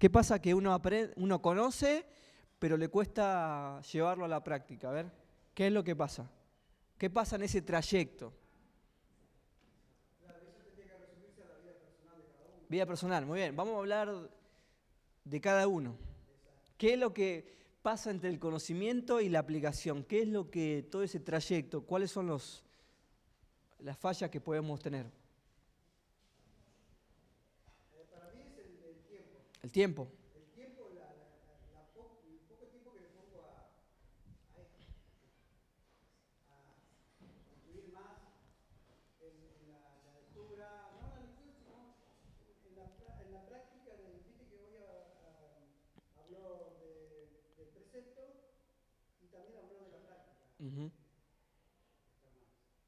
¿Qué pasa? Que uno conoce, pero le cuesta llevarlo a la práctica. A ver, ¿qué es lo que pasa? ¿Qué pasa en ese trayecto? Claro, eso tendría que resumirse a la vida personal de cada uno. Vida personal, muy bien. Vamos a hablar de cada uno. Exacto. ¿Qué es lo que pasa entre el conocimiento y la aplicación? ¿Qué es lo que todo ese trayecto? ¿Cuáles son las fallas que podemos tener? Para mí es el tiempo. El tiempo. El tiempo, el poco tiempo que le pongo a esto, a incluir más en la lectura, no en la lectura, sino en la práctica. Viste que hoy habló del precepto y también habló de la práctica. Ujú.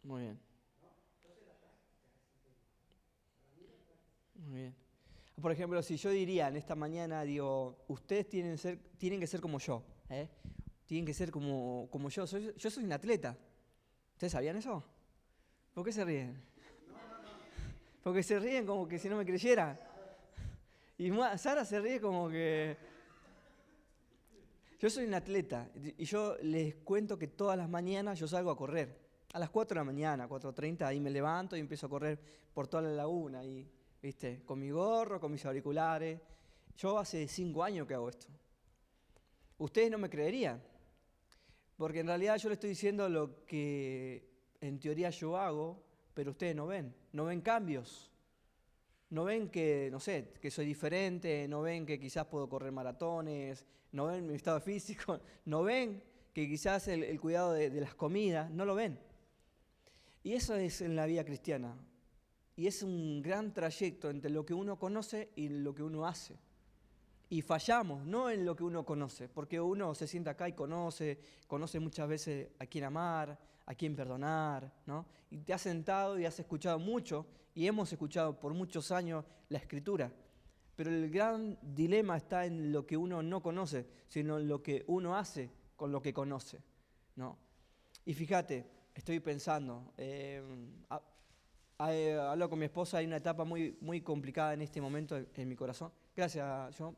Muy bien, ¿No? Entonces la práctica es el tema. Para mí la práctica. muy bien. Por ejemplo, si yo diría en esta mañana, digo, ustedes tienen que ser como yo, ¿eh? Tienen que ser como yo. Yo soy un atleta. ¿Ustedes sabían eso? ¿Por qué se ríen? Porque se ríen como que si no me creyera. Y Sara se ríe como que... Yo soy un atleta y yo les cuento que todas las mañanas yo salgo a correr. A las 4 de la mañana, 4:30, ahí me levanto y empiezo a correr por toda la laguna. Y, ¿viste? Con mi gorro, con mis auriculares. Yo hace 5 años que hago esto. Ustedes no me creerían, porque en realidad yo les estoy diciendo lo que en teoría yo hago, pero ustedes no ven cambios. No ven que, no sé, que soy diferente, no ven que quizás puedo correr maratones, no ven mi estado físico, no ven que quizás el cuidado de las comidas, no lo ven. Y eso es en la vida cristiana. Y es un gran trayecto entre lo que uno conoce y lo que uno hace. Y fallamos, no en lo que uno conoce, porque uno se sienta acá y conoce muchas veces a quién amar, a quién perdonar, ¿no? Y te has sentado y has escuchado mucho, y hemos escuchado por muchos años la Escritura. Pero el gran dilema está en lo que uno no conoce, sino en lo que uno hace con lo que conoce, ¿no? Y fíjate, estoy pensando, hablo con mi esposa, hay una etapa muy, muy complicada en este momento en mi corazón. Gracias, John.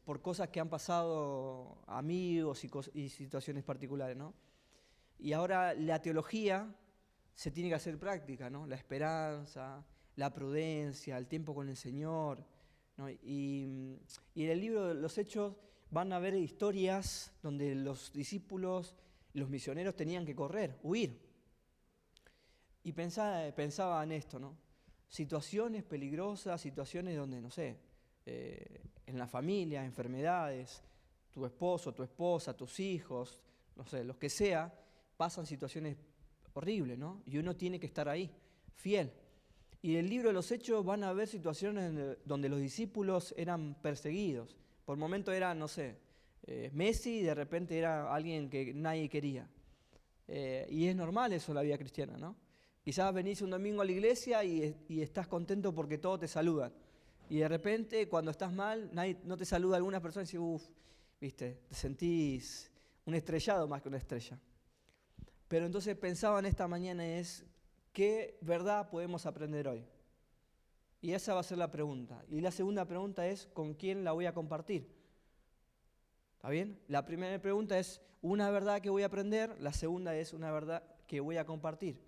Por cosas que han pasado amigos y situaciones particulares, ¿no? Y ahora la teología se tiene que hacer práctica, ¿no? La esperanza, la prudencia, el tiempo con el Señor, ¿no? Y en el libro de los Hechos van a ver historias donde los discípulos, los misioneros tenían que correr, huir. Y pensaba en esto, ¿no? Situaciones peligrosas, situaciones donde, no sé, en la familia, enfermedades, tu esposo, tu esposa, tus hijos, no sé, los que sea, pasan situaciones horribles, ¿no? Y uno tiene que estar ahí, fiel. Y en el libro de los Hechos van a ver situaciones donde los discípulos eran perseguidos. Por momentos era, no sé, Messi y de repente era alguien que nadie quería. Y es normal eso en la vida cristiana, ¿no? Quizás venís un domingo a la iglesia y estás contento porque todos te saludan. Y de repente, cuando estás mal, no te saluda alguna persona y dices, uff, viste, te sentís un estrellado más que una estrella. Pero entonces pensaba en esta mañana ¿qué verdad podemos aprender hoy? Y esa va a ser la pregunta. Y la segunda pregunta es, ¿con quién la voy a compartir? ¿Está bien? La primera pregunta es una verdad que voy a aprender, la segunda es una verdad que voy a compartir.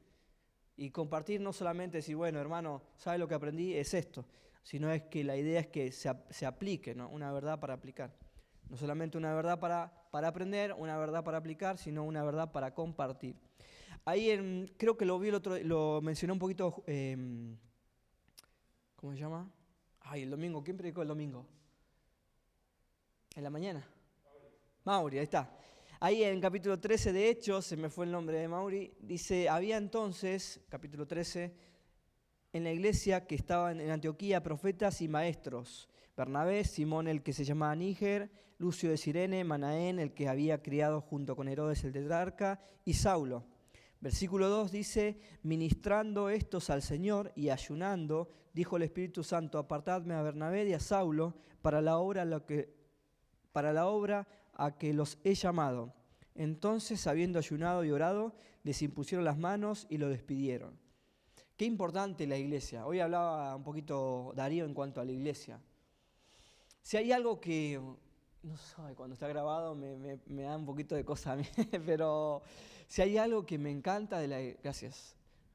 Y compartir no solamente decir, bueno, hermano, ¿sabes lo que aprendí? Es esto. Sino es que la idea es que se aplique, ¿no? Una verdad para aplicar. No solamente una verdad para aprender, una verdad para aplicar, sino una verdad para compartir. Ahí creo que lo mencioné un poquito, ¿cómo se llama? Ay, el domingo, ¿quién predicó el domingo? ¿En la mañana? Mauri, ahí está. Ahí en capítulo 13 de Hechos, se me fue el nombre de Mauri, dice, había entonces, capítulo 13, en la iglesia que estaban en Antioquía profetas y maestros, Bernabé, Simón el que se llamaba Níger, Lucio de Cirene, Manaén el que había criado junto con Herodes el tetrarca, y Saulo. Versículo 2 dice, ministrando estos al Señor y ayunando, dijo el Espíritu Santo, apartadme a Bernabé y a Saulo para la obra a que los he llamado. Entonces, habiendo ayunado y orado, les impusieron las manos y lo despidieron. Qué importante la iglesia. Hoy hablaba un poquito Darío en cuanto a la iglesia. Si hay algo que, no sé, cuando está grabado me da un poquito de cosa a mí, pero si hay algo que me encanta gracias,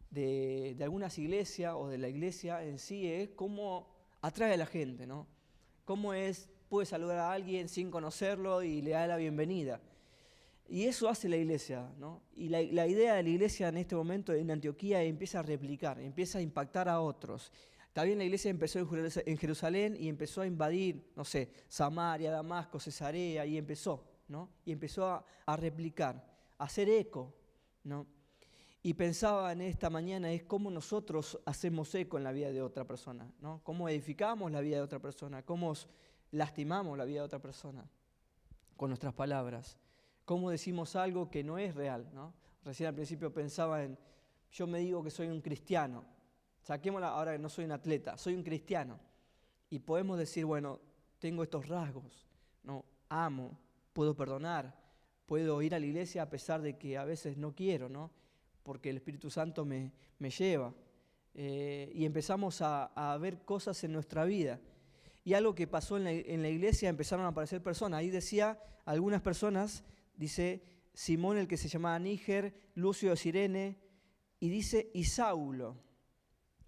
de algunas iglesias o de la iglesia en sí es cómo atrae a la gente, ¿no? Cómo puede saludar a alguien sin conocerlo y le da la bienvenida. Y eso hace la iglesia, ¿no? Y la idea de la iglesia en este momento en Antioquía empieza a replicar, empieza a impactar a otros. También la iglesia empezó en Jerusalén y empezó a invadir, no sé, Samaria, Damasco, Cesarea, y empezó, ¿no? Y empezó a replicar, a hacer eco, ¿no? Y pensaba en esta mañana es cómo nosotros hacemos eco en la vida de otra persona, ¿no? Cómo edificamos la vida de otra persona, cómo lastimamos la vida de otra persona con nuestras palabras. Cómo decimos algo que no es real, ¿no? Recién al principio pensaba yo me digo que soy un cristiano, saquémosla ahora que no soy un atleta, soy un cristiano. Y podemos decir, bueno, tengo estos rasgos, ¿no? Amo, puedo perdonar, puedo ir a la iglesia a pesar de que a veces no quiero, ¿no? Porque el Espíritu Santo me lleva. Y empezamos a ver cosas en nuestra vida. Y algo que pasó en la iglesia, empezaron a aparecer personas. Ahí decía, algunas personas, dice Simón, el que se llamaba Níger, Lucio de Cirene, y dice, y Saulo.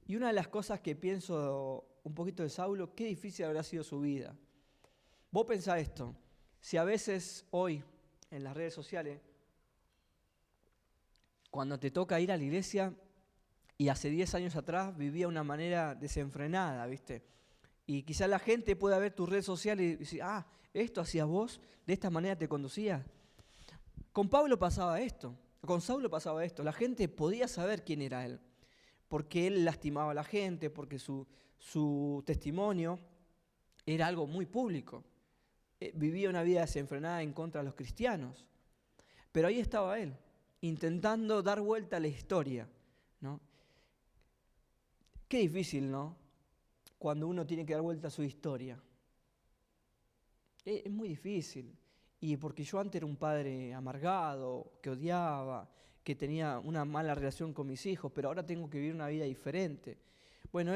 Y una de las cosas que pienso un poquito de Saulo, qué difícil habrá sido su vida. Vos pensá esto, si a veces hoy, en las redes sociales, cuando te toca ir a la iglesia, y hace 10 años atrás vivía de una manera desenfrenada, ¿viste? Y quizás la gente pueda ver tu red social y decir, esto hacías vos, de esta manera te conducías. Con Pablo pasaba esto, con Saulo pasaba esto. La gente podía saber quién era él, porque él lastimaba a la gente, porque su testimonio era algo muy público. Vivía una vida desenfrenada en contra de los cristianos. Pero ahí estaba él, intentando dar vuelta a la historia, ¿no? Qué difícil, ¿no? Cuando uno tiene que dar vuelta a su historia. Es muy difícil. Y porque yo antes era un padre amargado, que odiaba, que tenía una mala relación con mis hijos, pero ahora tengo que vivir una vida diferente. Bueno,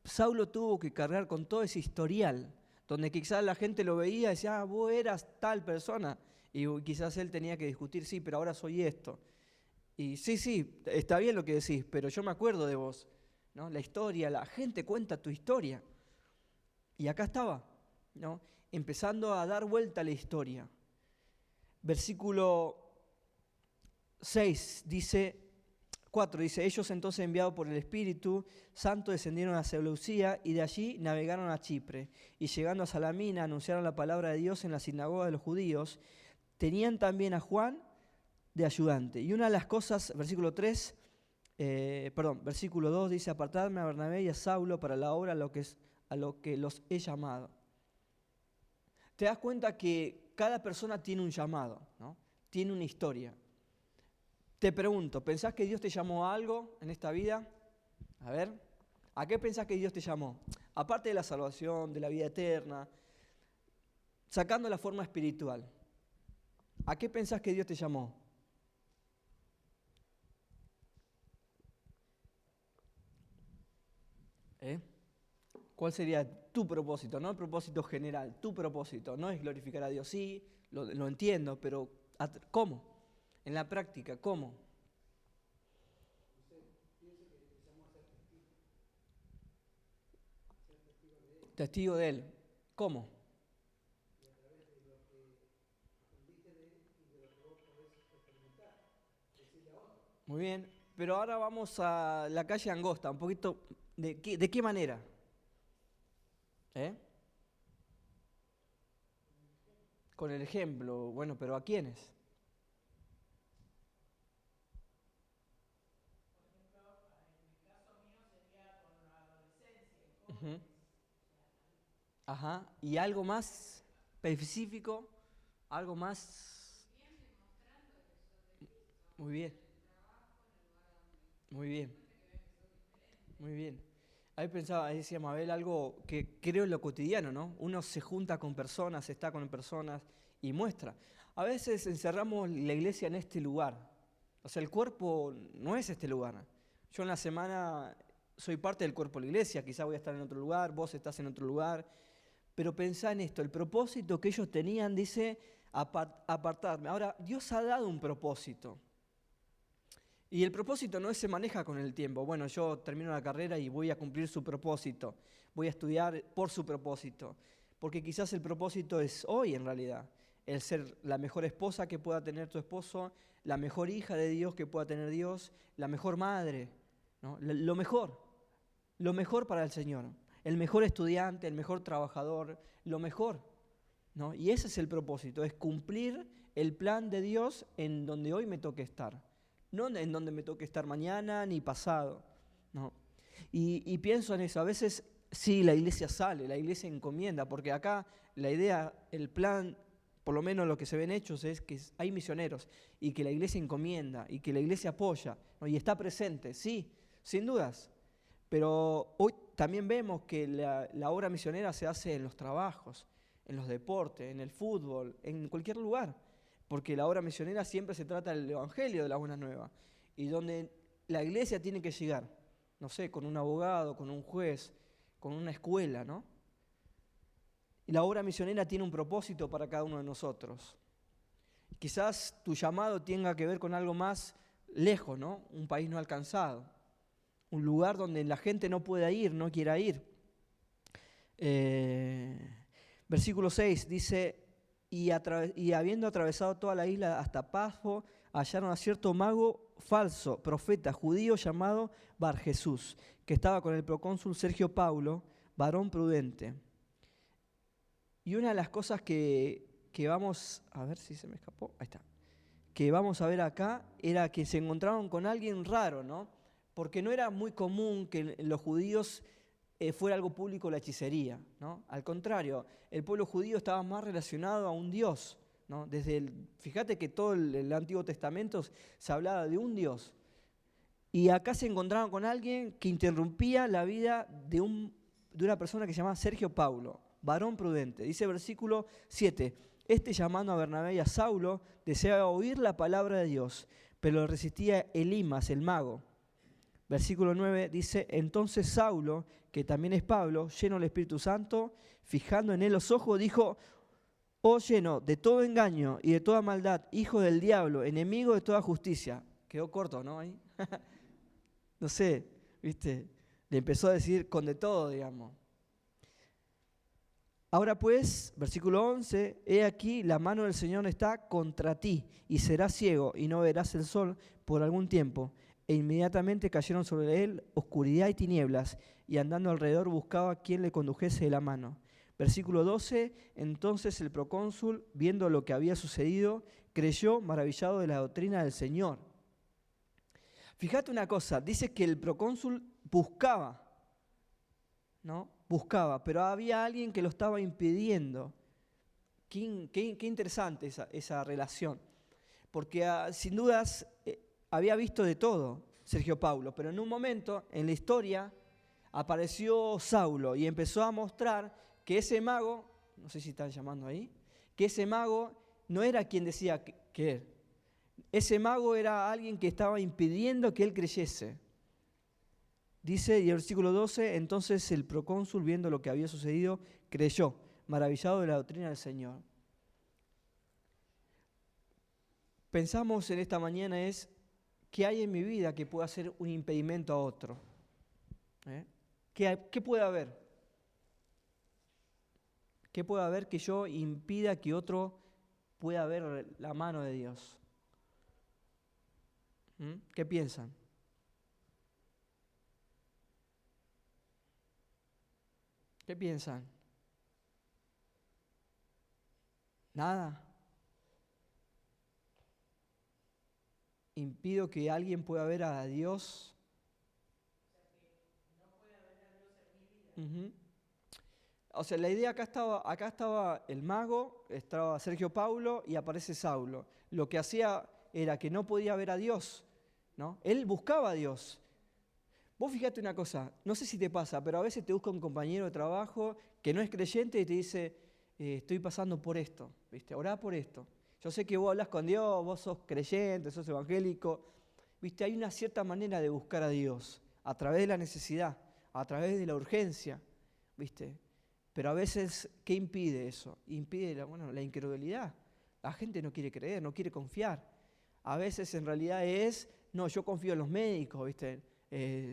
Saulo tuvo que cargar con todo ese historial, donde quizás la gente lo veía y decía, vos eras tal persona. Y quizás él tenía que discutir, sí, pero ahora soy esto. Y sí, está bien lo que decís, pero yo me acuerdo de vos, ¿no? La historia, la gente cuenta tu historia. Y acá estaba, ¿no? Empezando a dar vuelta a la historia. Versículo 4 dice, ellos entonces enviados por el Espíritu Santo descendieron a Seleucía y de allí navegaron a Chipre. Y llegando a Salamina anunciaron la palabra de Dios en la sinagoga de los judíos. Tenían también a Juan de ayudante. Y una de las cosas, versículo 2 dice, apartadme a Bernabé y a Saulo para la obra a lo que los he llamado. Te das cuenta que cada persona tiene un llamado, ¿no? Tiene una historia. Te pregunto, ¿pensás que Dios te llamó a algo en esta vida? A ver, ¿a qué pensás que Dios te llamó? Aparte de la salvación, de la vida eterna, sacando la forma espiritual, ¿a qué pensás que Dios te llamó? ¿Cuál sería tu propósito? No el propósito general, tu propósito. No es glorificar a Dios, sí, lo entiendo, pero ¿cómo? En la práctica, ¿cómo? Usted piensa que empezamos a ser testigos de Él. Testigo de Él. ¿Cómo? Y a través de lo que aprendiste de Él y de lo que vos podés experimentar, decirle a otro. Muy bien, pero ahora vamos a la calle angosta, un poquito, ¿de qué manera? Con el ejemplo, bueno, pero ¿a quiénes? Por ejemplo, en el caso mío sería con la adolescencia, jóvenes. Ajá, ¿y algo más específico? ¿Algo más? Viendo y mostrando que sos de Cristo. Muy bien. En el trabajo, en el lugar donde Muy bien, gente que ve que sos diferente. muy bien. Ahí pensaba, ahí decía Mabel, algo que creo en lo cotidiano, ¿no? Uno se junta con personas, está con personas y muestra. A veces encerramos la iglesia en este lugar. O sea, el cuerpo no es este lugar. Yo en la semana soy parte del cuerpo de la iglesia, quizá voy a estar en otro lugar, vos estás en otro lugar, Pero pensá en esto, el propósito que ellos tenían, dice, apartarme. Ahora, Dios ha dado un propósito. Y el propósito no se maneja con el tiempo. Bueno, yo termino la carrera y voy a cumplir su propósito. Voy a estudiar por su propósito. Porque quizás el propósito es hoy en realidad. El ser la mejor esposa que pueda tener tu esposo, la mejor hija de Dios que pueda tener Dios, la mejor madre, ¿no? Lo mejor para el Señor. El mejor estudiante, el mejor trabajador, lo mejor, ¿no? Y ese es el propósito, es cumplir el plan de Dios en donde hoy me toque estar. No en donde me toque estar mañana ni pasado, ¿no? Y pienso en eso, a veces sí, la iglesia sale, la iglesia encomienda, porque acá la idea, el plan, por lo menos lo que se ven hechos es que hay misioneros y que la iglesia encomienda y que la iglesia apoya, ¿no? Y está presente, sí, sin dudas. Pero hoy también vemos que la obra misionera se hace en los trabajos, en los deportes, en el fútbol, en cualquier lugar. Porque la obra misionera siempre se trata del evangelio de la buena nueva. Y donde la iglesia tiene que llegar, no sé, con un abogado, con un juez, con una escuela, ¿no? Y la obra misionera tiene un propósito para cada uno de nosotros. Quizás tu llamado tenga que ver con algo más lejos, ¿no? Un país no alcanzado. Un lugar donde la gente no pueda ir, no quiera ir. Versículo 6 dice, y habiendo atravesado toda la isla hasta Pafo, hallaron a cierto mago falso, profeta judío llamado Bar Jesús, que estaba con el procónsul Sergio Paulo, varón prudente. Y una de las cosas que vamos, a ver si se me escapó, ahí está, que vamos a ver acá, era que se encontraron con alguien raro, ¿no? Porque no era muy común que en los judíos fuera algo público la hechicería, ¿no? Al contrario, el pueblo judío estaba más relacionado a un Dios, ¿no? Fíjate que todo el Antiguo Testamento se hablaba de un Dios. Y acá se encontraron con alguien que interrumpía la vida de una persona que se llama Sergio Paulo, varón prudente. Dice versículo 7, llamando a Bernabé y a Saulo, deseaba oír la palabra de Dios, pero lo resistía Elimas, el mago. Versículo 9 dice, entonces Saulo, que también es Pablo, lleno del Espíritu Santo, fijando en él los ojos, dijo, oh lleno de todo engaño y de toda maldad, hijo del diablo, enemigo de toda justicia. Quedó corto, ¿no? Ahí. No sé, ¿viste? Le empezó a decir con de todo, digamos. Ahora pues, versículo 11, he aquí la mano del Señor está contra ti y serás ciego y no verás el sol por algún tiempo. E inmediatamente cayeron sobre él oscuridad y tinieblas, y andando alrededor buscaba a quien le condujese de la mano. Versículo 12, entonces el procónsul, viendo lo que había sucedido, creyó maravillado de la doctrina del Señor. Fíjate una cosa, dice que el procónsul buscaba, ¿no? Buscaba, pero había alguien que lo estaba impidiendo. Qué interesante esa relación, porque sin dudas había visto de todo Sergio Paulo, pero en un momento en la historia apareció Saulo y empezó a mostrar que ese mago, no sé si están llamando ahí, que ese mago no era quien decía que era. Ese mago era alguien que estaba impidiendo que él creyese. Dice, y el versículo 12, entonces el procónsul, viendo lo que había sucedido, creyó, maravillado de la doctrina del Señor. Pensamos en esta mañana es, ¿qué hay en mi vida que pueda ser un impedimento a otro? ¿Qué puede haber? ¿Qué puede haber que yo impida que otro pueda ver la mano de Dios? ¿Qué piensan? ¿Qué piensan? Nada. ¿Impido que alguien pueda ver a Dios? O sea, que no puede haber a Dios en mi vida. O sea, la idea acá estaba el mago, estaba Sergio Paulo y aparece Saulo. Lo que hacía era que no podía ver a Dios, ¿no? Él buscaba a Dios. Vos fíjate una cosa, no sé si te pasa, pero a veces te busca un compañero de trabajo que no es creyente y te dice, estoy pasando por esto, ¿viste? Orá por esto. Yo sé que vos hablas con Dios, vos sos creyente, sos evangélico, ¿viste? Hay una cierta manera de buscar a Dios, a través de la necesidad, a través de la urgencia, ¿viste? Pero a veces, ¿qué impide eso? Impide la incredulidad. La gente no quiere creer, no quiere confiar. A veces en realidad no, yo confío en los médicos, ¿viste?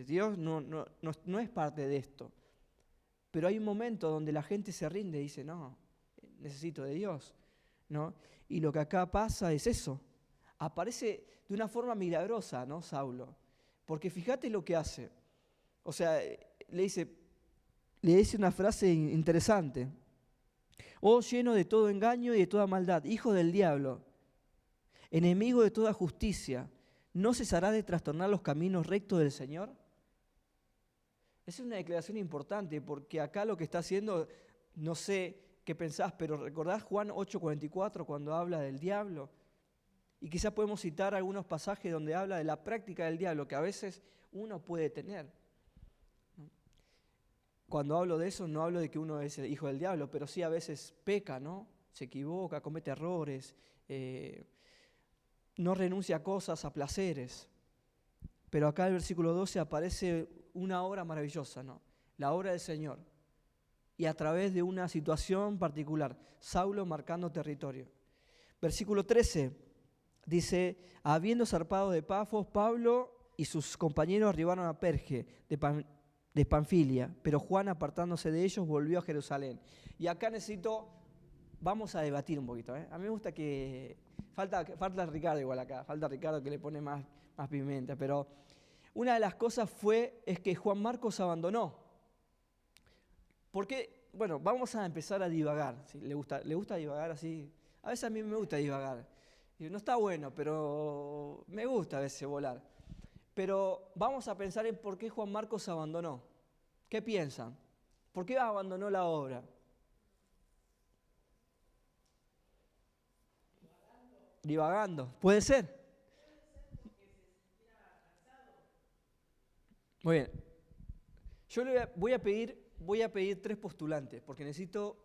Dios no es parte de esto. Pero hay un momento donde la gente se rinde y dice, no, necesito de Dios, ¿no? Y lo que acá pasa es eso. Aparece de una forma milagrosa, ¿no, Saulo? Porque fíjate lo que hace. O sea, le dice una frase interesante. Oh, lleno de todo engaño y de toda maldad, hijo del diablo, enemigo de toda justicia, ¿no cesará de trastornar los caminos rectos del Señor? Esa es una declaración importante, porque acá lo que está haciendo, no sé qué pensás, pero ¿recordás Juan 8:44 cuando habla del diablo? Y quizás podemos citar algunos pasajes donde habla de la práctica del diablo que a veces uno puede tener. Cuando hablo de eso, no hablo de que uno es el hijo del diablo, pero sí a veces peca, ¿no? Se equivoca, comete errores, no renuncia a cosas, a placeres. Pero acá en el versículo 12 aparece una obra maravillosa, ¿no? La obra del Señor. Y a través de una situación particular, Saulo marcando territorio. Versículo 13 dice, habiendo zarpado de Pafos, Pablo y sus compañeros arribaron a Perge de Panfilia, pero Juan, apartándose de ellos, volvió a Jerusalén. Y acá vamos a debatir un poquito, ¿eh? A mí me gusta que, falta Ricardo igual acá, falta Ricardo que le pone más pimienta, pero una de las cosas es que Juan Marcos abandonó. Porque, bueno, vamos a empezar a divagar, ¿sí? ¿Le gusta divagar así? A veces a mí me gusta divagar. Y no está bueno, pero me gusta a veces volar. Pero vamos a pensar en por qué Juan Marcos abandonó. ¿Qué piensan? ¿Por qué abandonó la obra? Divagando. ¿Puede ser? Muy bien. Yo voy a pedir 3 postulantes, porque necesito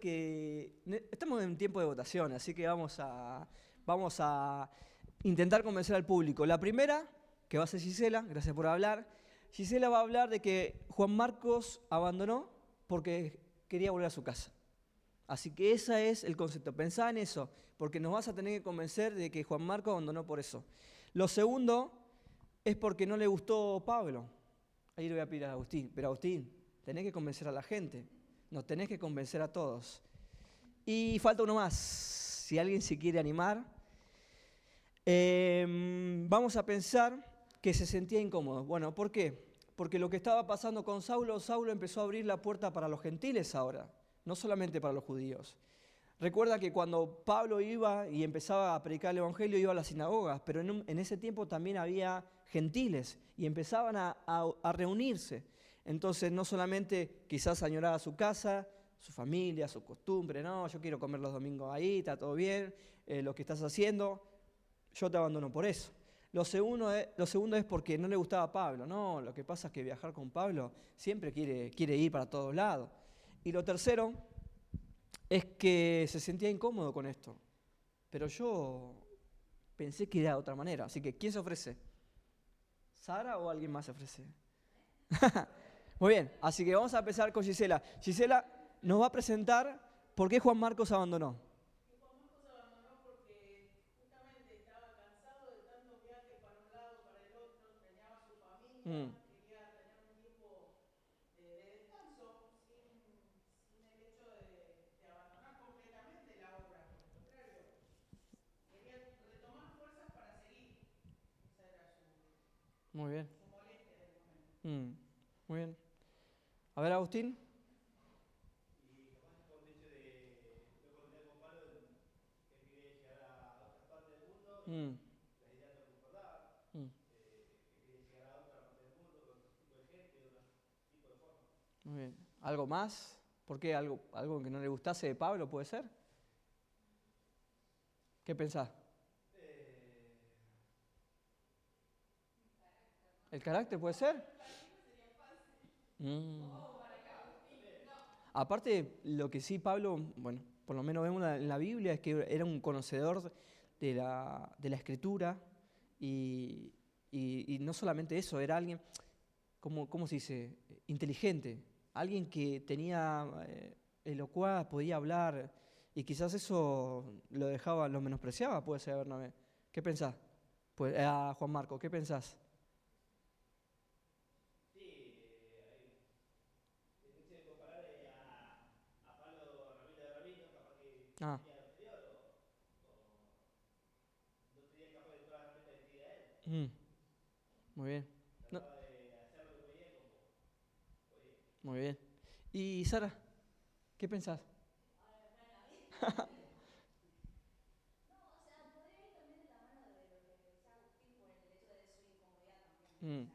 que... Estamos en tiempo de votación, así que vamos a intentar convencer al público. La primera, que va a ser Gisela, gracias por hablar. Gisela va a hablar de que Juan Marcos abandonó porque quería volver a su casa. Así que ese es el concepto. Pensá en eso, porque nos vas a tener que convencer de que Juan Marcos abandonó por eso. Lo segundo es porque no le gustó Pablo. Ahí le voy a pedir a Agustín. Pero Agustín, tenés que convencer a la gente. Nos tenés que convencer a todos. Y falta uno más. Si alguien se quiere animar. Vamos a pensar que se sentía incómodo. Bueno, ¿por qué? Porque lo que estaba pasando con Saulo empezó a abrir la puerta para los gentiles ahora, no solamente para los judíos. Recuerda que cuando Pablo iba y empezaba a predicar el evangelio, iba a las sinagogas, pero en ese tiempo también había gentiles y empezaban a reunirse. Entonces no solamente quizás añoraba su casa, su familia, su costumbre, no, yo quiero comer los domingos ahí, está todo bien, lo que estás haciendo, yo te abandono por eso. Lo segundo es porque no le gustaba a Pablo. No, lo que pasa es que viajar con Pablo siempre quiere ir para todos lados. Y lo tercero es que se sentía incómodo con esto. Pero yo pensé que era de otra manera. Así que, ¿quién se ofrece? ¿Sara o alguien más se ofrece? Muy bien, así que vamos a empezar con Gisela. Gisela nos va a presentar por qué Juan Marcos abandonó. Juan Marcos abandonó porque justamente estaba cansado de tantos viajes para un lado, para el otro, extrañaba a su familia, quería tener un tiempo de descanso sin el hecho de abandonar completamente la obra, por el contrario, quería retomar fuerzas para seguir. Esa era Muy bien. su molestia del momento. Muy bien. A ver, Agustín. Y capaz por el hecho de no contar con Pablo, que quería llegar a otras partes del mundo, la idea no concordaba, que quería llegar a otra parte del mundo, con otro tipo de gente, de otro tipo de forma. Muy bien. ¿Algo más? ¿Por qué? ¿Algo que no le gustase de Pablo puede ser? ¿Qué pensás? ¿El carácter puede ser? Aparte, lo que sí Pablo, bueno, por lo menos vemos en la Biblia, es que era un conocedor de la Escritura y no solamente eso, era alguien, ¿cómo se dice? Inteligente. alguien que tenía elocuaz, podía hablar, y quizás eso lo dejaba, lo menospreciaba, puede ser Bernabé. ¿Qué pensás? Pues, Juan Marco, ¿qué pensás? Sí, es mucho de comparar a Pablo Ramiro de Rabino, capaz que Ah, tenía lo anterior, o no sería capaz de todas las herramientas que tiene él. mm, muy bien. No, Trataba de hacer lo que podía como podía. muy bien. ¿Y Sara, qué pensás? Mm,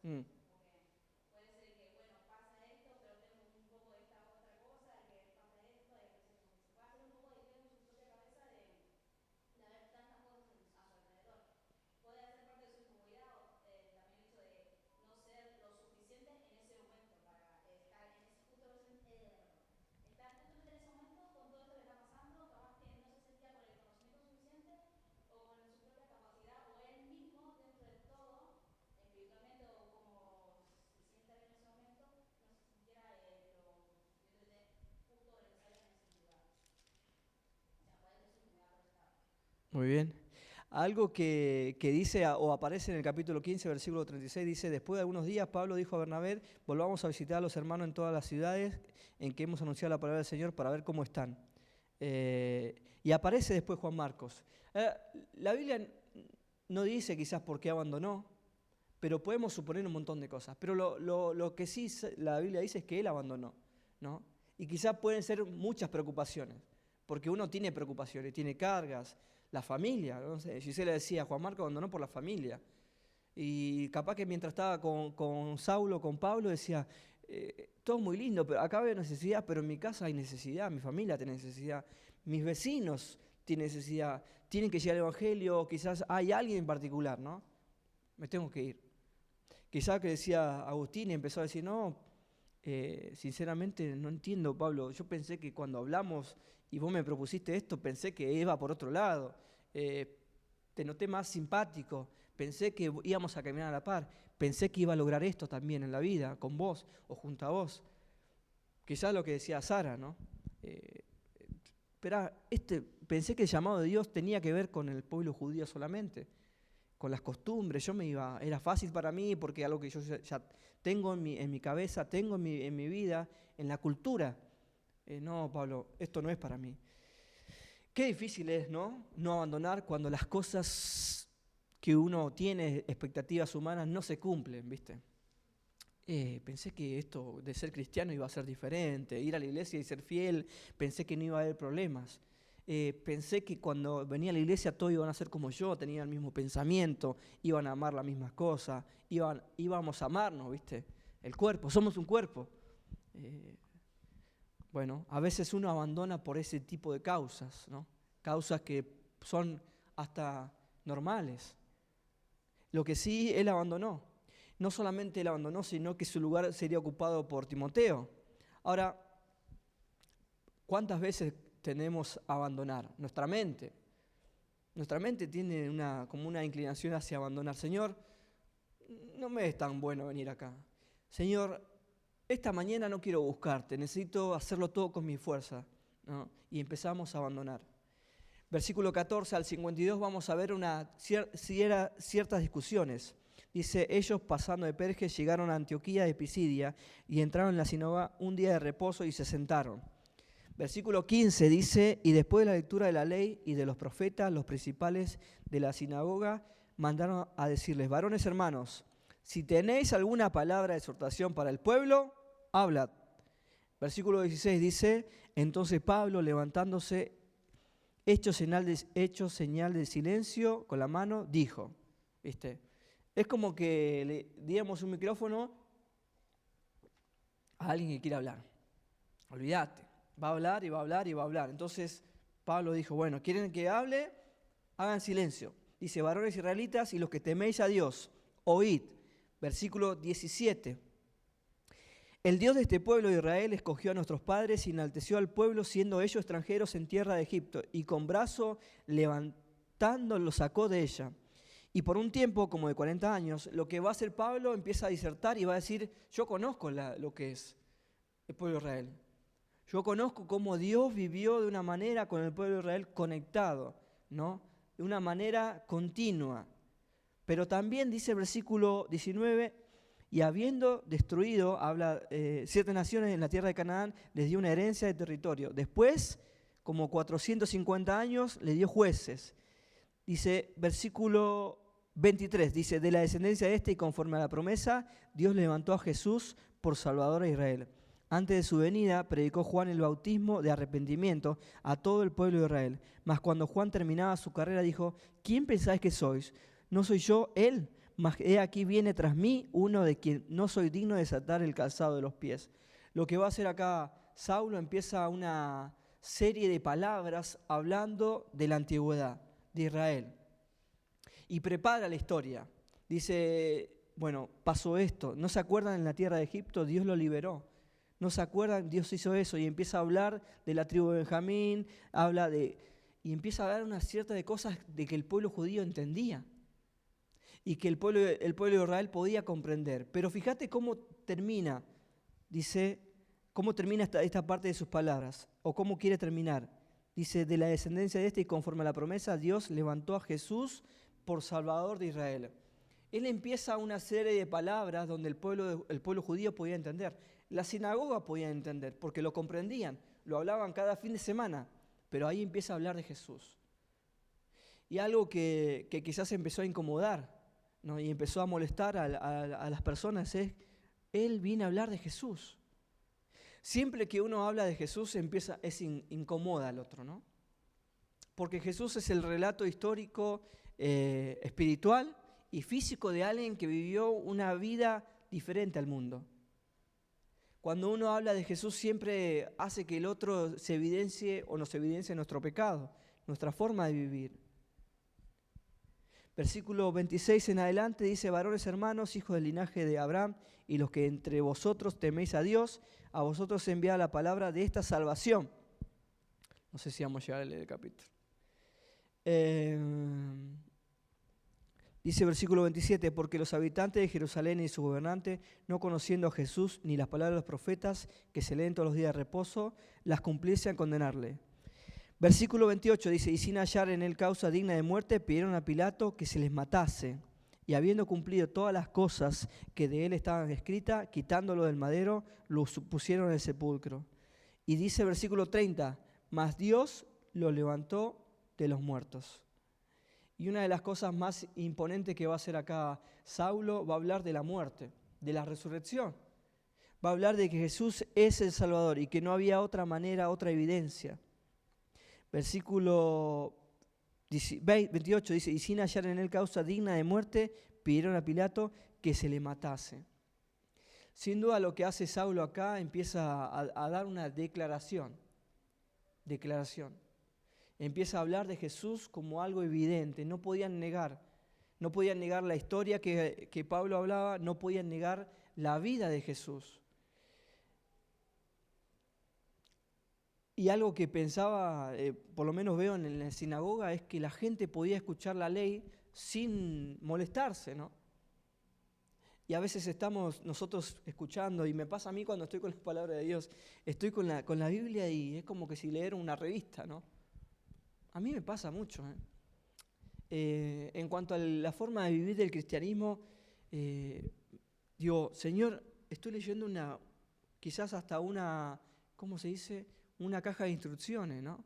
mm, muy bien. Algo que dice o aparece en el capítulo 15, versículo 36, dice, después de algunos días Pablo dijo a Bernabé, volvamos a visitar a los hermanos en todas las ciudades en que hemos anunciado la palabra del Señor para ver cómo están. Y aparece después Juan Marcos. La Biblia no dice quizás por qué abandonó, pero podemos suponer un montón de cosas. Pero lo que sí la Biblia dice es que él abandonó, ¿no? Y quizás pueden ser muchas preocupaciones, porque uno tiene preocupaciones, tiene cargas, la familia, no sé, Gisela decía, Juan Marco abandonó por la familia. Y capaz que mientras estaba con Saulo, con Pablo, decía, todo muy lindo, pero acá hay necesidad, pero en mi casa hay necesidad, mi familia tiene necesidad, mis vecinos tienen necesidad, tienen que llegar el Evangelio, quizás hay alguien en particular, ¿no? Me tengo que ir. Quizás que decía Agustín y empezó a decir, no, sinceramente no entiendo, Pablo, yo pensé que cuando hablamos y vos me propusiste esto, pensé que iba por otro lado, te noté más simpático, pensé que íbamos a caminar a la par, pensé que iba a lograr esto también en la vida, con vos o junto a vos. Quizás lo que decía Sara, ¿no? Pero pensé que el llamado de Dios tenía que ver con el pueblo judío solamente, con las costumbres. Era fácil para mí porque algo que yo ya tengo en mi cabeza, tengo en mi vida, en la cultura. No, Pablo, esto no es para mí. Qué difícil es, ¿no? No abandonar cuando las cosas que uno tiene, expectativas humanas, no se cumplen, ¿viste? Pensé que esto de ser cristiano iba a ser diferente, ir a la iglesia y ser fiel, pensé que no iba a haber problemas. Pensé que cuando venía a la iglesia todos iban a ser como yo, tenían el mismo pensamiento, iban a amar las mismas cosas, íbamos a amarnos, ¿viste? El cuerpo, somos un cuerpo. Bueno, a veces uno abandona por ese tipo de causas, ¿no? Causas que son hasta normales. Lo que sí él abandonó. No solamente él abandonó, sino que su lugar sería ocupado por Timoteo. Ahora, ¿cuántas veces tenemos a abandonar? Nuestra mente. Nuestra mente tiene como una inclinación hacia abandonar. Señor, no me es tan bueno venir acá. Señor, esta mañana no quiero buscarte, necesito hacerlo todo con mi fuerza, ¿no? Y empezamos a abandonar. Versículo 14 al 52 vamos a ver ciertas discusiones. Dice, ellos pasando de Perge llegaron a Antioquía de Pisidia y entraron en la sinagoga un día de reposo y se sentaron. Versículo 15 dice, y después de la lectura de la ley y de los profetas, los principales de la sinagoga mandaron a decirles, varones hermanos, si tenéis alguna palabra de exhortación para el pueblo, hablad. Versículo 16 dice, entonces Pablo levantándose, hecho señal de silencio con la mano, dijo, ¿viste? Es como que le diéramos un micrófono a alguien que quiere hablar. Olvídate, va a hablar y va a hablar y va a hablar. Entonces Pablo dijo, bueno, ¿quieren que hable? Hagan silencio. Dice, varones israelitas y los que teméis a Dios, oíd. Versículo 17. El Dios de este pueblo de Israel escogió a nuestros padres y enalteció al pueblo, siendo ellos extranjeros en tierra de Egipto, y con brazo levantando los sacó de ella. Y por un tiempo, como de 40 años, lo que va a hacer Pablo empieza a disertar y va a decir, yo conozco lo que es el pueblo de Israel. Yo conozco cómo Dios vivió de una manera con el pueblo de Israel conectado, ¿no? De una manera continua. Pero también dice el versículo 19, y habiendo destruido, habla 7 naciones en la tierra de Canaán, les dio una herencia de territorio. Después, como 450 años, le dio jueces. Dice, versículo 23, dice, de la descendencia de este y conforme a la promesa, Dios levantó a Jesús por Salvador a Israel. Antes de su venida, predicó Juan el bautismo de arrepentimiento a todo el pueblo de Israel. Mas cuando Juan terminaba su carrera, dijo, ¿quién pensáis que sois? ¿No soy yo él? Mas he aquí viene tras mí uno de quien no soy digno de desatar el calzado de los pies. Lo que va a hacer acá Saulo empieza una serie de palabras hablando de la antigüedad de Israel. Y prepara la historia. Dice, bueno, pasó esto. ¿No se acuerdan en la tierra de Egipto? Dios lo liberó. ¿No se acuerdan? Dios hizo eso. Y empieza a hablar de la tribu de Benjamín, y empieza a hablar una cierta de cosas de que el pueblo judío entendía. Y que el pueblo de Israel podía comprender. Pero fíjate cómo termina, dice, cómo termina esta parte de sus palabras, o cómo quiere terminar. Dice, de la descendencia de este y conforme a la promesa, Dios levantó a Jesús por Salvador de Israel. Él empieza una serie de palabras donde el pueblo judío podía entender. La sinagoga podía entender, porque lo comprendían, lo hablaban cada fin de semana, pero ahí empieza a hablar de Jesús. Y algo que quizás empezó a incomodar, ¿no? Y empezó a molestar a las personas es, él viene a hablar de Jesús. Siempre que uno habla de Jesús incomoda al otro, ¿no? Porque Jesús es el relato histórico, espiritual y físico de alguien que vivió una vida diferente al mundo. Cuando uno habla de Jesús siempre hace que el otro se evidencie o nos evidencie nuestro pecado, nuestra forma de vivir. Versículo 26 en adelante dice, varones hermanos, hijos del linaje de Abraham, y los que entre vosotros teméis a Dios, a vosotros envía la palabra de esta salvación. No sé si vamos a llegar a leer el capítulo. Dice versículo 27, porque los habitantes de Jerusalén y su gobernante, no conociendo a Jesús ni las palabras de los profetas que se leen todos los días de reposo, las cumpliesen a condenarle. Versículo 28 dice, y sin hallar en él causa digna de muerte, pidieron a Pilato que se les matase. Y habiendo cumplido todas las cosas que de él estaban escritas, quitándolo del madero, lo pusieron en el sepulcro. Y dice versículo 30, mas Dios lo levantó de los muertos. Y una de las cosas más imponentes que va a hacer acá Saulo, va a hablar de la muerte, de la resurrección. Va a hablar de que Jesús es el Salvador y que no había otra manera, otra evidencia. Versículo 28 dice, y sin hallar en él causa digna de muerte, pidieron a Pilato que se le matase. Sin duda lo que hace Saulo acá empieza a dar una declaración. Empieza a hablar de Jesús como algo evidente, no podían negar la historia que Pablo hablaba, no podían negar la vida de Jesús. Y algo que pensaba, por lo menos veo en la sinagoga, es que la gente podía escuchar la ley sin molestarse, ¿no? Y a veces estamos nosotros escuchando, y me pasa a mí cuando estoy con la palabra de Dios, estoy con la Biblia y es como que si leer una revista, ¿no? A mí me pasa mucho. En cuanto a la forma de vivir del cristianismo, digo, Señor, estoy leyendo quizás hasta una, ¿cómo se dice?, una caja de instrucciones, ¿no?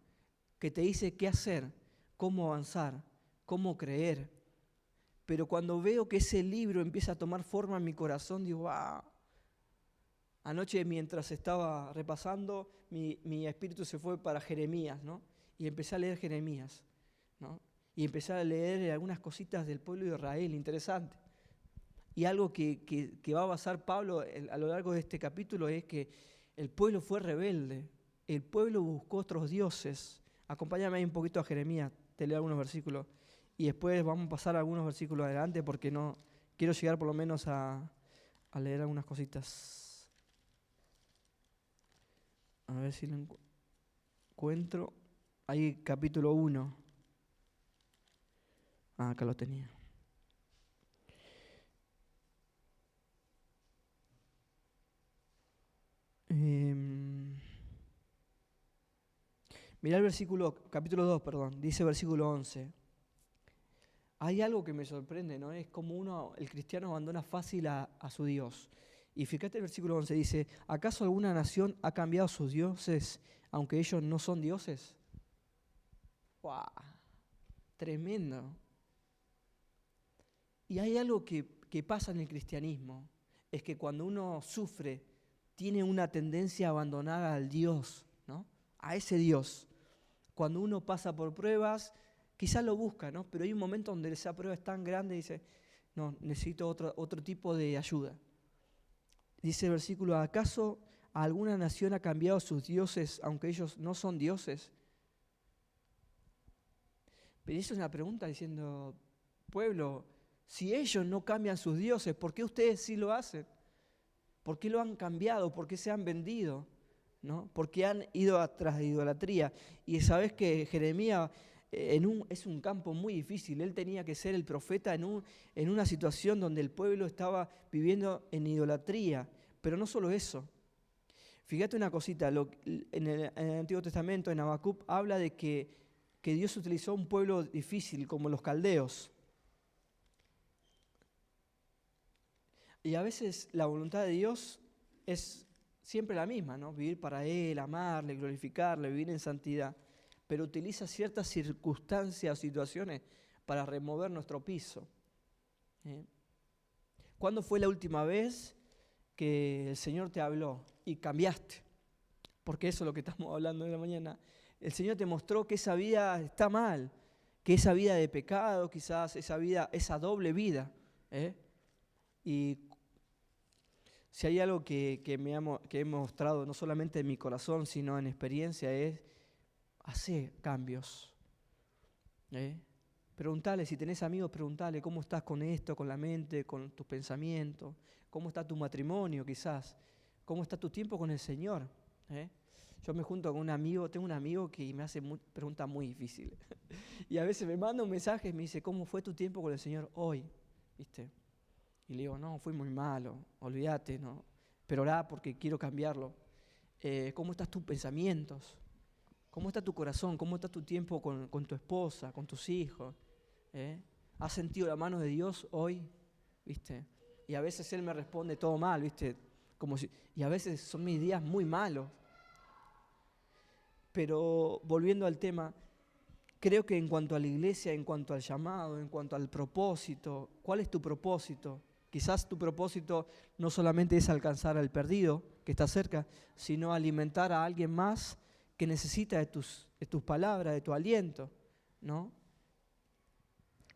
Que te dice qué hacer, cómo avanzar, cómo creer. Pero cuando veo que ese libro empieza a tomar forma en mi corazón, digo, ¡ah! Anoche mientras estaba repasando, mi espíritu se fue para Jeremías, ¿no? Y empecé a leer Jeremías, ¿no? Y empecé a leer algunas cositas del pueblo de Israel, interesante. Y algo que va a basar Pablo a lo largo de este capítulo es que el pueblo fue rebelde. El pueblo buscó otros dioses. Acompáñame ahí un poquito a Jeremías, te leo algunos versículos. Y después vamos a pasar algunos versículos adelante porque no quiero llegar por lo menos a leer algunas cositas. A ver si lo encuentro. Ahí capítulo 1. Acá lo tenía. Mirá el versículo, capítulo 2, perdón, dice versículo 11. Hay algo que me sorprende, ¿no? Es como el cristiano abandona fácil a su Dios. Y fíjate el versículo 11, dice, ¿acaso alguna nación ha cambiado sus dioses, aunque ellos no son dioses? ¡Wow! Tremendo. Y hay algo que pasa en el cristianismo, es que cuando uno sufre, tiene una tendencia a abandonar al Dios, ¿no? A ese Dios. Cuando uno pasa por pruebas, quizás lo busca, ¿no? Pero hay un momento donde esa prueba es tan grande y dice, no, necesito otro tipo de ayuda. Dice el versículo, ¿acaso alguna nación ha cambiado sus dioses, aunque ellos no son dioses? Pero eso es una pregunta diciendo, pueblo, si ellos no cambian sus dioses, ¿por qué ustedes sí lo hacen? ¿Por qué lo han cambiado? ¿Por qué se han vendido? ¿No? Porque han ido atrás de idolatría. Y sabes que Jeremías es un campo muy difícil. Él tenía que ser el profeta en una situación donde el pueblo estaba viviendo en idolatría. Pero no solo eso. Fíjate una cosita, en el Antiguo Testamento, en Habacuc, habla de que Dios utilizó un pueblo difícil como los caldeos. Y a veces la voluntad de Dios es siempre la misma, ¿no? Vivir para Él, amarle, glorificarle, vivir en santidad. Pero utiliza ciertas circunstancias o situaciones para remover nuestro piso. ¿Cuándo fue la última vez que el Señor te habló y cambiaste? Porque eso es lo que estamos hablando de la mañana. El Señor te mostró que esa vida está mal, que esa vida de pecado, quizás esa doble vida. Y si hay algo que he mostrado no solamente en mi corazón, sino en experiencia, es hacer cambios. Preguntale, si tenés amigos, preguntale cómo estás con esto, con la mente, con tus pensamientos, cómo está tu matrimonio quizás, cómo está tu tiempo con el Señor. Yo me junto con un amigo, tengo un amigo que me hace preguntas muy difíciles. Y a veces me manda un mensaje y me dice, ¿cómo fue tu tiempo con el Señor hoy? ¿Viste? Y le digo, no, fue muy malo, olvídate, ¿no? Pero orá porque quiero cambiarlo. ¿Cómo están tus pensamientos? ¿Cómo está tu corazón? ¿Cómo está tu tiempo con tu esposa, con tus hijos? ¿Has sentido la mano de Dios hoy? ¿Viste? Y a veces Él me responde todo mal, ¿viste? Y a veces son mis días muy malos. Pero volviendo al tema, creo que en cuanto a la iglesia, en cuanto al llamado, en cuanto al propósito, ¿cuál es tu propósito? Quizás tu propósito no solamente es alcanzar al perdido que está cerca, sino alimentar a alguien más que necesita de tus palabras, de tu aliento, ¿no?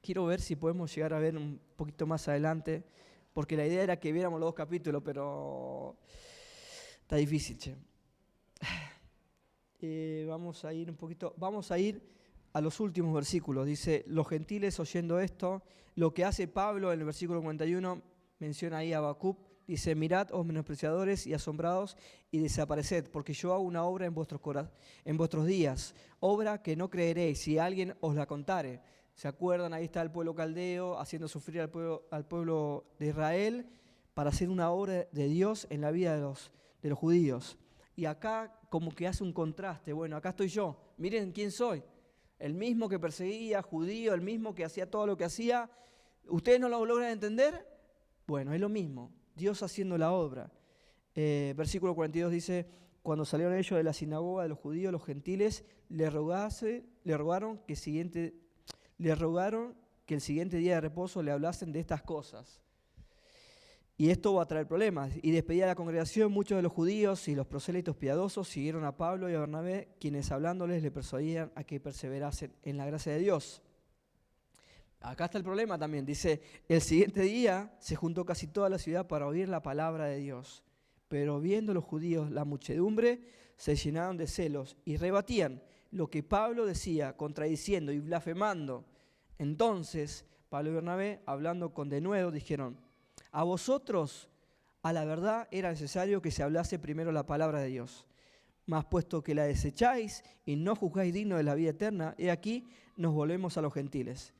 Quiero ver si podemos llegar a ver un poquito más adelante, porque la idea era que viéramos los 2 capítulos, pero está difícil, che. Vamos a ir a los últimos versículos. Dice, los gentiles oyendo esto, lo que hace Pablo en el versículo 41, menciona ahí a Habacuc, dice, mirad, oh menospreciadores y asombrados, y desapareced, porque yo hago una obra en vuestros días, obra que no creeréis si alguien os la contare. ¿Se acuerdan? Ahí está el pueblo caldeo haciendo sufrir al pueblo de Israel para hacer una obra de Dios en la vida de los judíos. Y acá como que hace un contraste. Bueno, acá estoy yo. Miren quién soy. El mismo que perseguía, judío, el mismo que hacía todo lo que hacía. ¿Ustedes no lo logran entender? Bueno, es lo mismo. Dios haciendo la obra. Versículo 42 dice, cuando salieron ellos de la sinagoga de los judíos, los gentiles le rogaron que el siguiente día de reposo le hablasen de estas cosas. Y esto va a traer problemas. Y despedida la congregación, muchos de los judíos y los prosélitos piadosos siguieron a Pablo y a Bernabé, quienes hablándoles le persuadían a que perseverasen en la gracia de Dios. Acá está el problema también. Dice, el siguiente día se juntó casi toda la ciudad para oír la palabra de Dios. Pero viendo los judíos la muchedumbre, se llenaron de celos y rebatían lo que Pablo decía, contradiciendo y blasfemando. Entonces, Pablo y Bernabé, hablando con denuedo, dijeron, a vosotros, a la verdad, era necesario que se hablase primero la palabra de Dios. Mas puesto que la desecháis y no juzgáis digno de la vida eterna, he aquí, nos volvemos a los gentiles.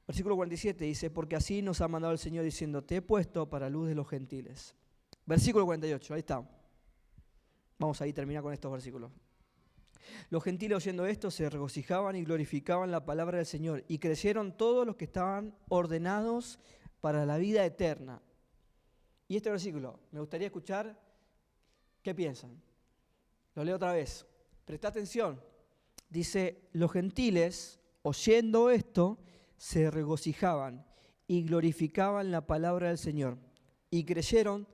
Versículo 47 dice, porque así nos ha mandado el Señor diciendo, te he puesto para luz de los gentiles. Versículo 48, ahí está. Vamos ahí a terminar con estos versículos. Los gentiles oyendo esto se regocijaban y glorificaban la palabra del Señor y creyeron todos los que estaban ordenados para la vida eterna. Y este versículo, me gustaría escuchar qué piensan. Lo leo otra vez. Presta atención. Dice, los gentiles oyendo esto se regocijaban y glorificaban la palabra del Señor y creyeron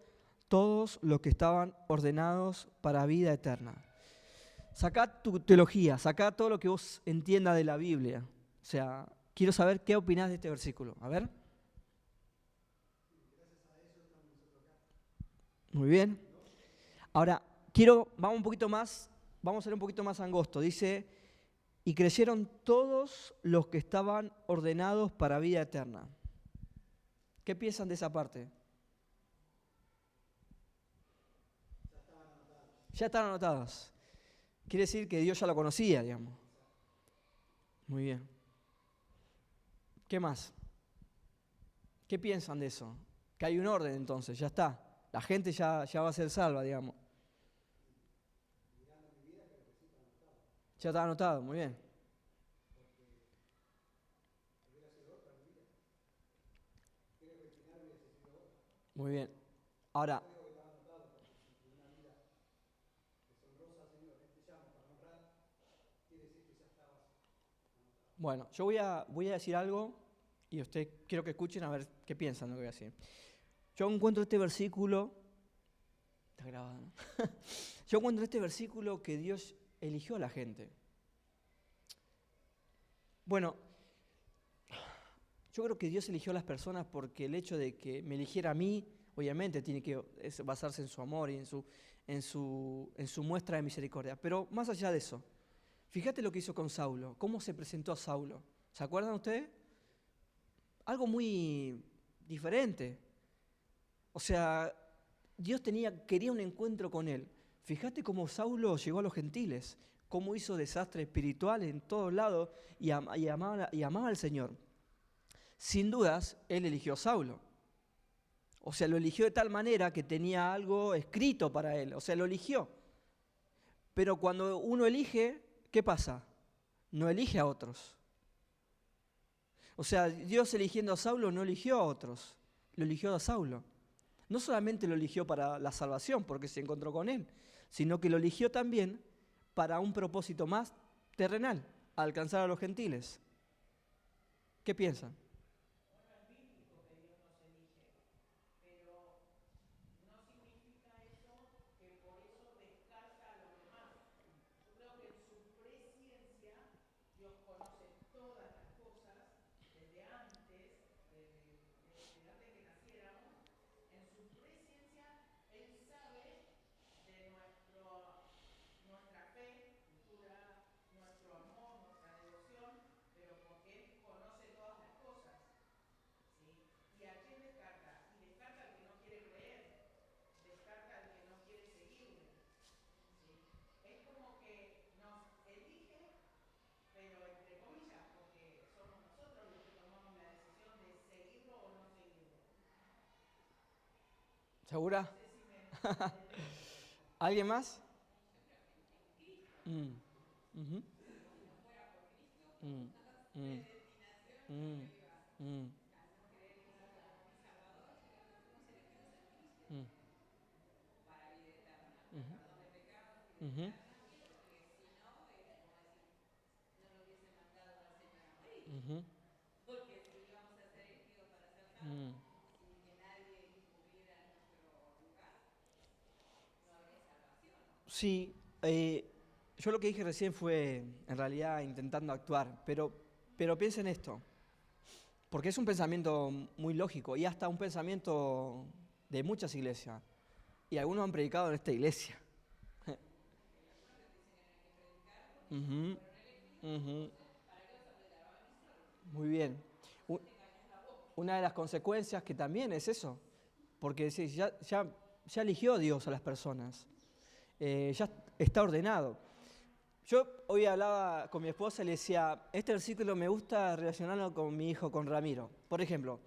todos los que estaban ordenados para vida eterna. Sacá tu teología, sacá todo lo que vos entiendas de la Biblia. O sea, quiero saber qué opinás de este versículo. A ver. Muy bien. Ahora, vamos a ser un poquito más angosto. Dice, y creyeron todos los que estaban ordenados para vida eterna. ¿Qué piensan de esa parte? Ya están anotados. Quiere decir que Dios ya lo conocía, digamos. Muy bien. ¿Qué más? ¿Qué piensan de eso? Que hay un orden entonces, ya está. La gente ya va a ser salva, digamos. Ya está anotado, muy bien. Muy bien. Ahora, bueno, yo voy a decir algo y ustedes quiero que escuchen a ver qué piensan de lo que voy a decir. Yo encuentro este versículo, está grabado, ¿no? Yo encuentro este versículo que Dios eligió a la gente. Bueno, yo creo que Dios eligió a las personas porque el hecho de que me eligiera a mí, obviamente tiene que basarse en su amor y en su muestra de misericordia. Pero más allá de eso, fíjate lo que hizo con Saulo, cómo se presentó a Saulo. ¿Se acuerdan ustedes? Algo muy diferente. O sea, Dios quería un encuentro con él. Fíjate cómo Saulo llegó a los gentiles, cómo hizo desastre espiritual en todos lados y amaba al Señor. Sin dudas, él eligió a Saulo. O sea, lo eligió de tal manera que tenía algo escrito para él. O sea, lo eligió. Pero cuando uno elige, ¿qué pasa? No elige a otros. O sea, Dios eligiendo a Saulo no eligió a otros, lo eligió a Saulo. No solamente lo eligió para la salvación, porque se encontró con él, sino que lo eligió también para un propósito más terrenal, alcanzar a los gentiles. ¿Qué piensan? ¿Segura? ¿Alguien más? Ujú. Ujú. Ujú. Mm. Sí, yo lo que dije recién fue en realidad intentando actuar, pero piensa en esto, porque es un pensamiento muy lógico y hasta un pensamiento de muchas iglesias, y algunos han predicado en esta iglesia. Ujú, ujú. Muy bien. U- Una de las consecuencias que también es eso, porque sí, ya eligió Dios a las personas. está ordenado. Yo hoy hablaba con mi esposa y le decía, este versículo me gusta relacionarlo con mi hijo, con Ramiro. Por ejemplo,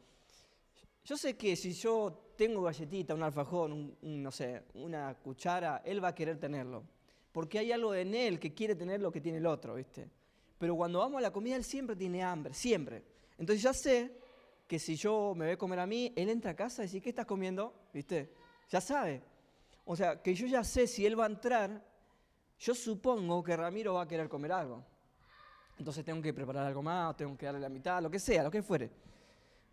yo sé que si yo tengo galletita, un alfajor, no sé, una cuchara, él va a querer tenerlo. Porque hay algo en él que quiere tener lo que tiene el otro, ¿viste? Pero cuando vamos a la comida, él siempre tiene hambre, siempre. Entonces ya sé que si yo me voy a comer a mí, él entra a casa y dice, ¿qué estás comiendo? ¿Viste? Ya sabe. O sea, que yo ya sé si él va a entrar, yo supongo que Ramiro va a querer comer algo. Entonces tengo que preparar algo más, o tengo que darle la mitad, lo que sea, lo que fuere.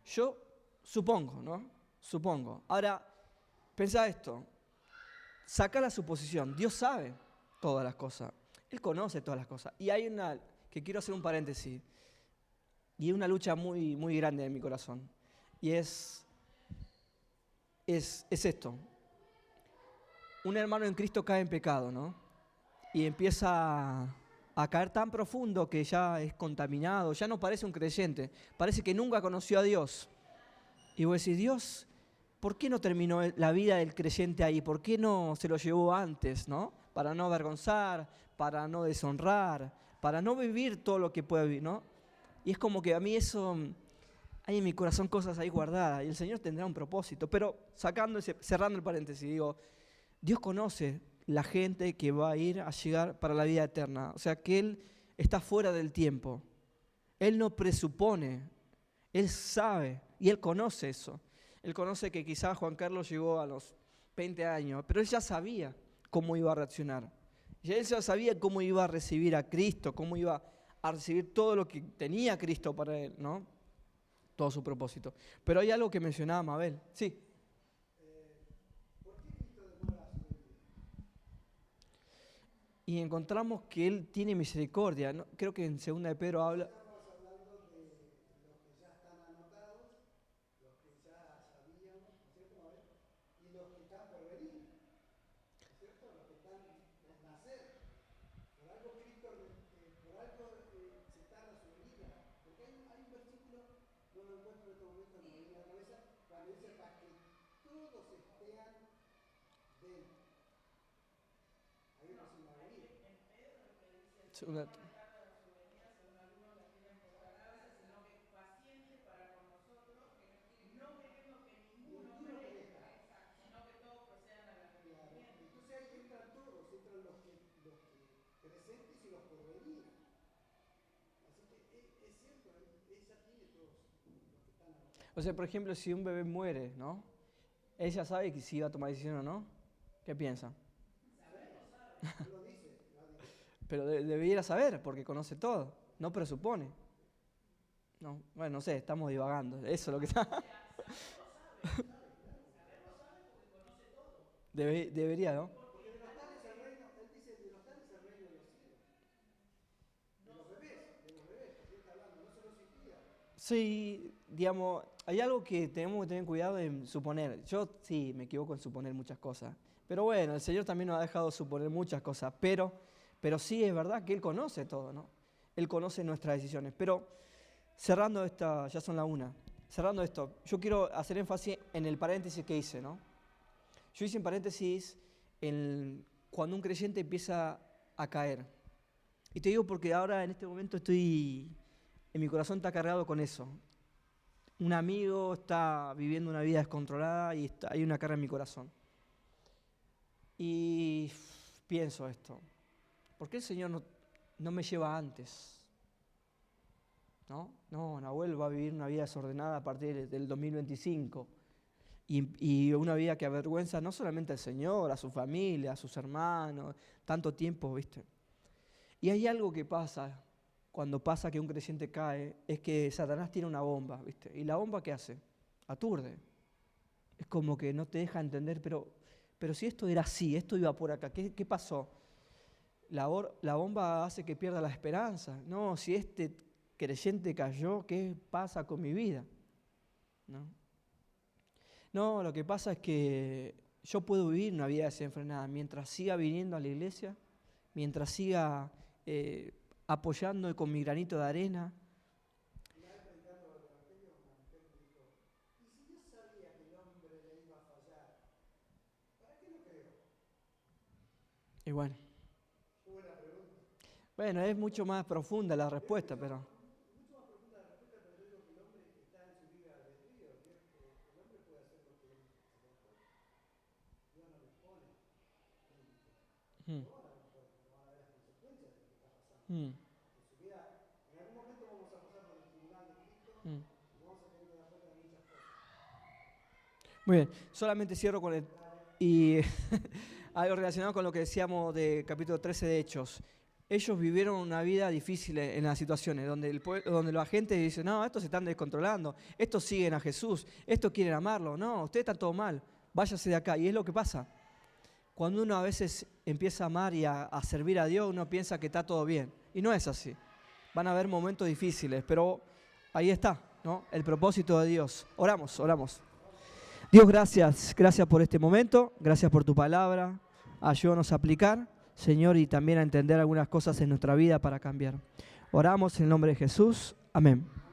Yo supongo, ¿no? Supongo. Ahora, pensá esto. Saca la suposición. Dios sabe todas las cosas. Él conoce todas las cosas. Y hay una, que quiero hacer un paréntesis, y es una lucha muy, muy grande en mi corazón. Y es esto. Un hermano en Cristo cae en pecado, ¿no? Y empieza a caer tan profundo que ya es contaminado, ya no parece un creyente, parece que nunca conoció a Dios. Y vos decís, Dios, ¿por qué no terminó la vida del creyente ahí? ¿Por qué no se lo llevó antes, no? Para no avergonzar, para no deshonrar, para no vivir todo lo que puede vivir, ¿no? Y es como que a mí eso, hay en mi corazón cosas ahí guardadas y el Señor tendrá un propósito. Pero cerrando el paréntesis, digo, Dios conoce la gente que va a ir a llegar para la vida eterna. O sea, que Él está fuera del tiempo. Él no presupone, Él sabe y Él conoce eso. Él conoce que quizás Juan Carlos llegó a los 20 años, pero Él ya sabía cómo iba a reaccionar. Él ya sabía cómo iba a recibir a Cristo, cómo iba a recibir todo lo que tenía Cristo para Él, ¿no? Todo su propósito. Pero hay algo que mencionaba Mabel. Sí. Y encontramos que Él tiene misericordia, ¿no? Creo que en 2 de Pedro habla... Estamos hablando de los que ya están anotados, los que ya sabíamos, ¿no es cierto, Mabel? Y los que están por venir, ¿no es cierto? Los que están por nacer. Por algo Cristo, por algo se tarda su venida. Porque hay un versículo, no lo encuentro en este momento, no me viene a la cabeza, cuando dice para que todos estén dentro. Ahí no se me va a venir. Entran los que presentes y los por venir. Así que es cierto, ella tiene todos los que están anotados. O sea, por ejemplo, si un bebé muere, ¿no? Ella sabe que si va a tomar decisión o no. ¿Qué piensa? Lo dice, Pero debiera saber, porque conoce todo. No presupone. No, bueno, no sé, estamos divagando. Eso es lo que está. Debería, ¿no? porque de los tales el reino, él dice, de los tales el reino de los cielos. De los bebés, porque él está hablando, no se los impida. Sí, digamos, hay algo que tenemos que tener cuidado en suponer. Yo sí me equivoco en suponer muchas cosas. Pero bueno, el Señor también nos ha dejado suponer muchas cosas. Pero sí es verdad que Él conoce todo, ¿no? Él conoce nuestras decisiones. Pero cerrando esta, ya son la 1. Cerrando esto, yo quiero hacer énfasis en el paréntesis que hice, ¿no? Yo hice en paréntesis cuando un creyente empieza a caer. Y te digo porque ahora en este momento en mi corazón está cargado con eso. Un amigo está viviendo una vida descontrolada y hay una carga en mi corazón. Y pienso esto, ¿por qué el Señor no me lleva antes? No, Nahuel va a vivir una vida desordenada a partir del 2025. Y una vida que avergüenza no solamente al Señor, a su familia, a sus hermanos, tanto tiempo, ¿viste? Y hay algo que pasa cuando pasa que un creyente cae, es que Satanás tiene una bomba, ¿viste? ¿Y la bomba qué hace? Aturde. Es como que no te deja entender, pero si esto era así, esto iba por acá, ¿qué pasó? La bomba hace que pierda la esperanza. No, si este creyente cayó, ¿qué pasa con mi vida? No, lo que pasa es que yo puedo vivir una vida desenfrenada mientras siga viniendo a la iglesia, mientras siga apoyando con mi granito de arena. Una vez predicando el Evangelio, una mujer me dijo, ¿y si Dios sabía que el hombre le iba a fallar? ¿Para qué lo creó? Y bueno, Bueno, es mucho más profunda la respuesta, pero... Mm. Mm. En algún momento vamos a pasar por el tribunal de Cristo Mm. y vamos a tener que dar cuenta de muchas cosas. Muy bien, solamente cierro con el... Y algo relacionado con lo que decíamos de capítulo 13 de Hechos. Ellos vivieron una vida difícil en las situaciones, donde la gente dice, no, estos se están descontrolando, estos siguen a Jesús, estos quieren amarlo, no, ustedes están todo mal, váyase de acá. Y es lo que pasa. Cuando uno a veces empieza a amar y a servir a Dios, uno piensa que está todo bien. Y no es así. Van a haber momentos difíciles, pero ahí está, ¿no? El propósito de Dios. Oramos. Dios, gracias por este momento, gracias por tu palabra. Ayúdanos a aplicar, Señor, y también a entender algunas cosas en nuestra vida para cambiar. Oramos en el nombre de Jesús. Amén.